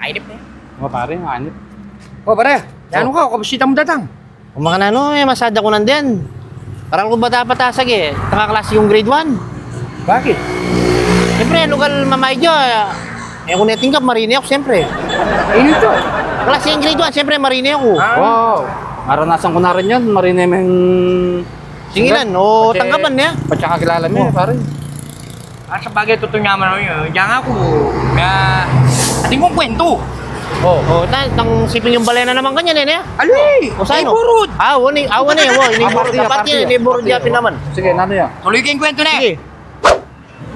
Mainip na yan. Pare, mainip. Pare, ano ka? Kamusita mo datang? Kung mga nano, masada ko nandyan. Parang kung bata patasag nakaklase yung grade 1. Bakit? Siyempre, lugal mamay dyo. Kung netingkap, marine ako siyempre. Ini to. Klase yung grade 1, siyempre marine ako. Wow. Naranasan ko na rin yan. Marine mo yung... Singilan, o tanggapan niya. Patsaka kilala mo, pare. Sa bagay, totoo nga man yun. Diyan ako, ating kong kwento. Tang sipin yung balena naman ganyan eh. Ali! O saan? Iburod! Wani iniburod. Dapat yan, iniburod yapin naman. Sige, nano yan? Tuloy kayong kwento na Sige.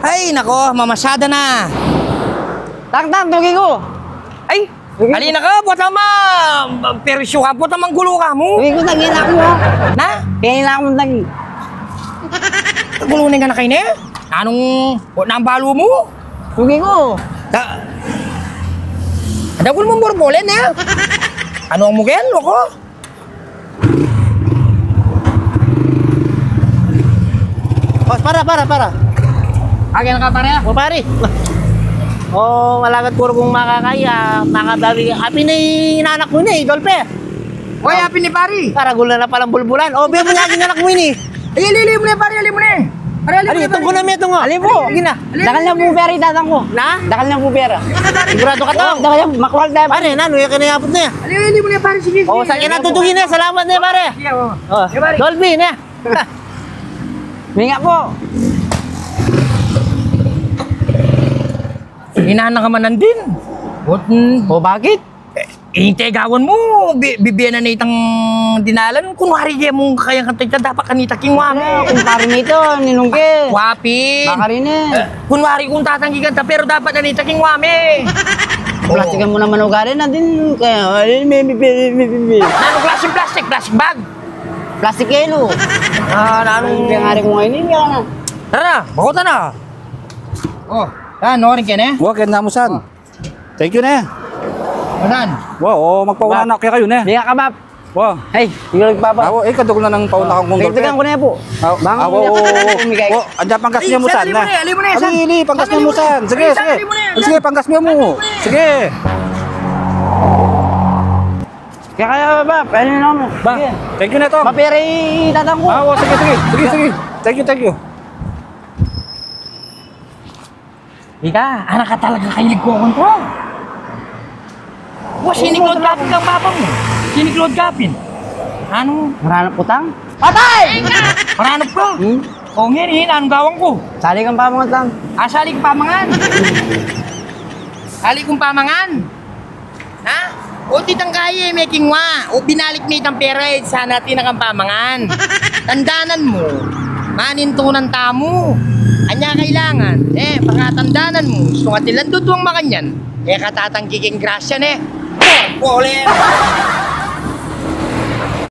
Ay, nako, mamasada na. Tang, tugi ko. Ay, halina ka, buat naman. Persyo ka, buat naman gulo ka mo. Tugi ko, tagin ako mo. Na? Kaya na ako tagi. Gulunin ka na kayo na. Anong, buat na ang balo mo? Tugi ko. Ada gul mo borbolen ya? Ano ang mungkin, loko? Oh, para. Akin ka pare. O pare. Malagat puro kung makakaya, makabawi. Api na inanak mo ni, Dolpe. Hoy, happy ni pari. Para gula na palang bulbulan. Biya mo niya anak mo ini. Ay, ali mo na pare, ali mo na. Pare, ali Itong ko na may itong. Ali po. Sige na. Dakal na po pera itatang ko. Na? Dakal na po pera. Sigurado ka to. Dakal na, makwal tayo. Pare, nano, yung kinayapot na yan. Ali mo na pare, sige. Sa akin natutugin na. Salamat na pare. Sige, Dolby na. Minga po. Hinahan ka man din. Bakit? Tegawan mo, bibiyan na itang dinalan. Kunwari yan mong kayang kantay dapat kanita kingwa mo. Kung pari nito, ninungke. Wapin. Bakarin eh. Kunwari kung tatanggigan ta, pero dapat nanita kingwa me. Plastikan mo naman ugali na din. Kaya, Ano plastic bag? Plastic kelo. Anong... Kaya nga rin ko ngayon, hindi ka na. Tara na, bakota na. Norin ka na? Huwag, kaya namusan. Thank you na. Manan? Wow, magpauna na kaya kayo na. Minga ka, Bap. Wow. Hey, tinggal nagpapa. Kadugol na ng pauna kang kong Dagdagan ko na yan po. Bangon mo na kumigay. Andiyan panggas niya musan na. Ali mo na yan. Ali, panggas niya musan. Sige. Sige, panggas niya mo. Sige. Kaya, Bap, ano na mo? Ba, thank you na Tom. Mapera itatang ko. Sige. Thank you. Ika, anak ka talaga kahilig ko kontra. Siniklod kapin kang papa mo. Siniklod kapin. Ano? Maranap utang? Patay! Maranap ka? O ngayon, anong gawang ko? Sali kang pamangat lang. Sali kong pamangan. Sali kong pamangan. Ha? O titang kaya may kingwa. O binalik mo itang pera sana tinakang pamangan. Tandanan mo. Manintunan tamo. Anya kailangan. Pagkatandanan mo. Gusto nga tilan tutuwang makanyan. Katatanggiking grasya ne. Problem.